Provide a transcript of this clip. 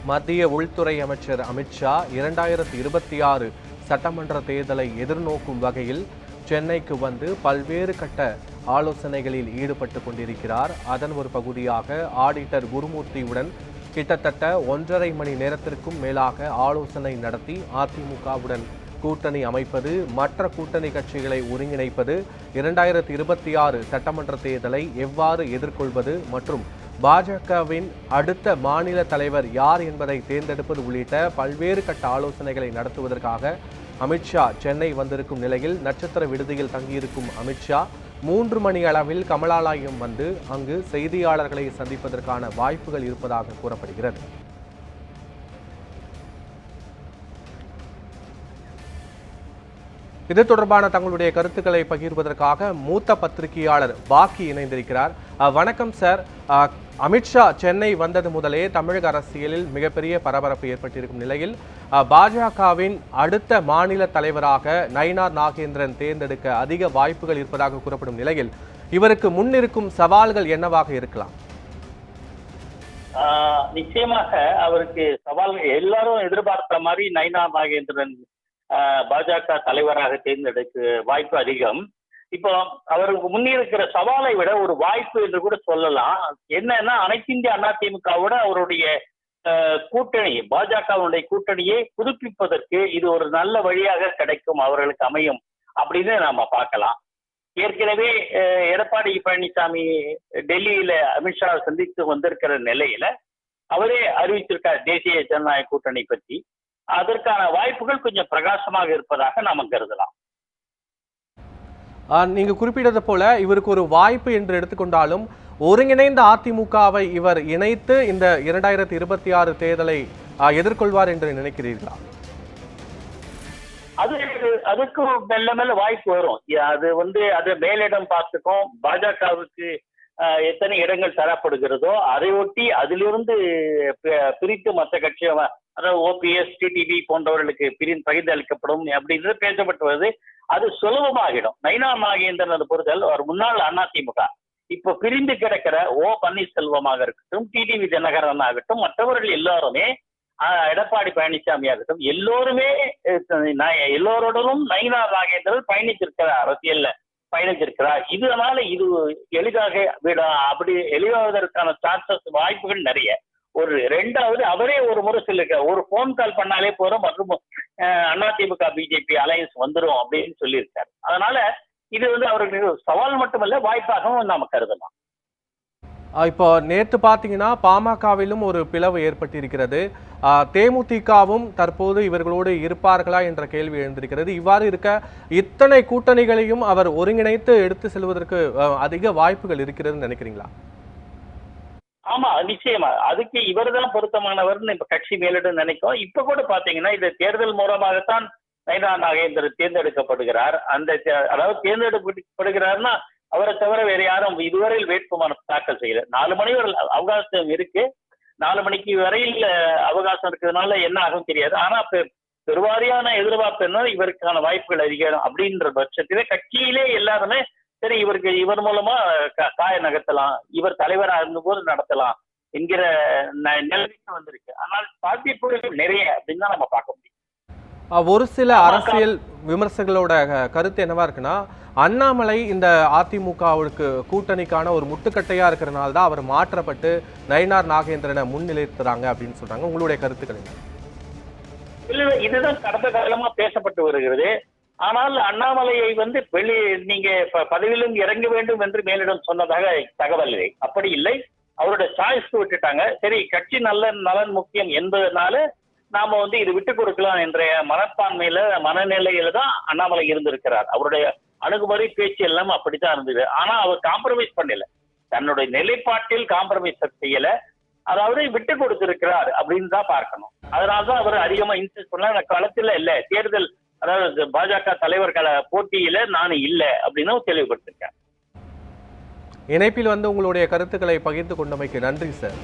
மத்திய உள்துறை அமைச்சர் அமித்ஷா 2026 சட்டமன்ற தேர்தலை எதிர்நோக்கும் வகையில் சென்னைக்கு வந்து பல்வேறு கட்ட ஆலோசனைகளில் ஈடுபட்டு கொண்டிருக்கிறார். அதன் ஒரு பகுதியாக ஆடிட்டர் குருமூர்த்தியுடன் கிட்டத்தட்ட 1.5 மணி நேரத்திற்கும் மேலாக ஆலோசனை நடத்தி அதிமுகவுடன் கூட்டணி அமைப்பது, மற்ற கூட்டணி கட்சிகளை ஒருங்கிணைப்பது, 2026 சட்டமன்ற தேர்தலை எவ்வாறு எதிர்கொள்வது மற்றும் பாஜகவின் அடுத்த மாநில தலைவர் யார் என்பதை தேர்ந்தெடுப்பது உள்ளிட்ட பல்வேறு கட்ட ஆலோசனைகளை நடத்துவதற்காக அமித்ஷா சென்னை வந்திருக்கும் நிலையில் நட்சத்திர விடுதியில் தங்கியிருக்கும் அமித்ஷா 3 மணி அளவில் கமலாலயம் வந்து அங்கு செய்தியாளர்களை சந்திப்பதற்கான வாய்ப்புகள் இருப்பதாக கூறப்படுகிறது. இது தொடர்பான தங்களுடைய கருத்துக்களை பகிர்வதற்காக மூத்த பத்திரிகையாளர் பாக்கி இணைந்திருக்கிறார். வணக்கம் சார். அமித்ஷா சென்னை வந்தது முதலே தமிழக அரசியலில் மிகப்பெரிய பரபரப்பு ஏற்பட்டிருக்கும் நிலையில் பாஜகவின் அடுத்த மாநில தலைவராக நயினார் நாகேந்திரன் தேர்ந்தெடுக்க அதிக வாய்ப்புகள் இருப்பதாக கூறப்படும் நிலையில் இவருக்கு முன்னிருக்கும் சவால்கள் என்னவாக இருக்கலாம்? நிச்சயமாக அவருக்கு சவால்கள் எல்லாரும் எதிர்பார்த்த மாதிரி நயினார் நாகேந்திரன் பாஜக தலைவராக தேர்ந்தெடுக்க வாய்ப்பு அதிகம். இப்போ அவருக்கு முன்னிருக்கிற சவாலை விட ஒரு வாய்ப்பு என்று கூட சொல்லலாம். என்னன்னா, அனைத்து இந்திய அதிமுகவோட அவருடைய கூட்டணி, பாஜகவுடைய கூட்டணியை புதுப்பிப்பதற்கு இது ஒரு நல்ல வழியாக கிடைக்கும், அவர்களுக்கு அமையும் அப்படின்னு நாம பார்க்கலாம். ஏற்கனவே எடப்பாடி பழனிசாமி டெல்லியில அமித்ஷா சந்தித்து வந்திருக்கிற நிலையில அவரே அறிவித்திருக்கார் தேசிய ஜனநாயக கூட்டணி பற்றி. அதற்கான வாய்ப்புகள் கொஞ்சம் பிரகாசமாக இருப்பதாக நாம கருதலாம். நீங்க குறிப்பிட்டது போல இவருக்கு ஒரு வாய்ப்பு என்று எடுத்துக்கொண்டாலும் ஒருங்கிணைந்த அதிமுகவை இவர் இணைத்து இந்த 2026 தேர்தலை எதிர்கொள்வார் என்று நினைக்கிறீர்களா? அதுக்கு மெல்ல மெல்ல வாய்ப்பு வரும். அது மேலிடம் பார்த்துக்கும். பாஜகவுக்கு எத்தனை இடங்கள் தரப்படுகிறதோ அதை ஒட்டி அதிலிருந்து பிரித்து மற்ற கட்சி, அதாவது ஓபிஎஸ், டிடிவி போன்றவர்களுக்கு பகிர்ந்து அளிக்கப்படும் அப்படின்றது பேசப்பட்டு வருது. அது சுலபமாகிடும். நயினார் நாகேந்திரன் பொறுத்தல் அவர் முன்னாள் அதிமுக இப்ப பிரிந்து கிடக்கிற பன்னீர்செல்வமாக இருக்கட்டும், டிடிவி தினகரன் ஆகட்டும், மற்றவர்கள் எல்லாருமே, எடப்பாடி பழனிசாமி ஆகட்டும், எல்லோருடனும் நயினார் நாகேந்திரன் பயணித்திருக்கிறார், அரசியல்ல பயணித்திருக்கிறார். இதனால இது எளிதாக அப்படி எளிதாவதற்கான சான்சஸ் வாய்ப்புகள் நிறைய. ரெண்டாவது, அவரே ஒரு முறை சொல்லிருக்க, ஒரு போன் கால் பண்ணாலே போறோம் மற்றும் அதிமுக பிஜேபி அலையன்ஸ் வந்துடும் அப்படின்னு சொல்லியிருக்காரு. அதனால இது அவருக்கு சவால் மட்டுமல்ல, வாய்ப்பாகவும் நாம கருதலாம். இப்போ நேற்று பார்த்தீங்கன்னா பாமகவிலும் ஒரு பிளவு ஏற்பட்டிருக்கிறது. தேமுதிகவும் தற்போது இவர்களோடு இருப்பார்களா என்ற கேள்வி எழுந்திருக்கிறது. இவ்வாறு இருக்க இத்தனை கூட்டணிகளையும் அவர் ஒருங்கிணைத்து எடுத்து செல்வதற்கு அதிக வாய்ப்புகள் இருக்கிறதுன்னு நினைக்கிறீங்களா? ஆமா, நிச்சயமா. அதுக்கு இவர் தான் பொருத்தமானவர்னு இப்ப கட்சி மேலிடம் நினைக்கும். இப்ப கூட பாத்தீங்கன்னா இந்த தேர்தல் மூலமாகத்தான் நயினார் நாகேந்திரன் தேர்ந்தெடுக்கப்படுகிறார். அதாவது தேர்ந்தெடுக்கப்படுகிறார்னா அவரை தவிர வேற யாரும் இதுவரையில் வேட்புமனு தாக்கல் செய்யல. 4 மணி வரை அவகாசம் இருக்கு. 4 மணிக்கு வரையில் அவகாசம் இருக்கிறதுனால என்ன ஆகும் தெரியாது. ஆனா பெருவாரியான எதிர்பார்ப்பு என்ன, இவருக்கான வாய்ப்புகள் அதிகம் அப்படின்ற பட்சத்திலே கட்சியிலே எல்லாருமே சரி இவர் மூலமா காய நகர்த்தலாம், இவர் தலைவராக இருந்தபோது நடத்தலாம் என்கிற நிலைமைக்கு வந்திருக்கு. ஆனால் சாத்தியக்கூறுகள் நிறைய அப்படின்னு தான் நம்ம பார்க்க முடியும். ஒரு சில அரசியல் விமர்சகர்களோட கருத்து என்னவா இருக்குன்னா, அண்ணாமலை இந்த அதிமுகவுக்கு கூட்டணிக்கான ஒரு முட்டுக்கட்டையா இருக்கிறனால தான் அவர் மாற்றப்பட்டு நயினார் நாகேந்திரனை முன்னிலைத்துறாங்க அப்படின்னு சொல்றாங்க. உங்களுடைய கருத்துக்கள் என்ன? இல்ல, இதுதான் கடந்த காலமா பேசப்பட்டு வருகிறது. ஆனால் அண்ணாமலையை நீங்க பதவியிலும் இறங்க வேண்டும் என்று மேலிடம் சொன்னதாக தகவல் இல்லை. அப்படி இல்லை, அவருடைய சாய்ஸ்க்கு விட்டுட்டாங்க. சரி, கட்சி நலன் முக்கியம் என்பதனால நாம இது விட்டுக் கொடுக்கலாம் என்ற மனநிலையில தான் அண்ணாமலை இருந்திருக்கிறார். அவருடைய அணுகுமுறை, பேச்சு எல்லாம் அப்படித்தான் இருந்தது. ஆனா அவர் காம்ப்ரமைஸ் பண்ணல, தன்னுடைய நிலைப்பாட்டில் காம்ப்ரமைஸ் செய்யல, அதாவது விட்டு கொடுத்திருக்கிறார் அப்படின்னு தான் பார்க்கணும். அதனாலதான் அவர் அதிகமா இன்சிஸ்ட் பண்ணல. களத்துல இல்ல, தேர்தல் அதாவது பாஜக தலைவர்கள போட்டியில நான் இல்ல அப்படின்னு தெளிவுபடுத்திருக்கேன். இணைப்பில் உங்களுடைய கருத்துக்களை பகிர்ந்து கொண்டமைக்கு நன்றி சார்.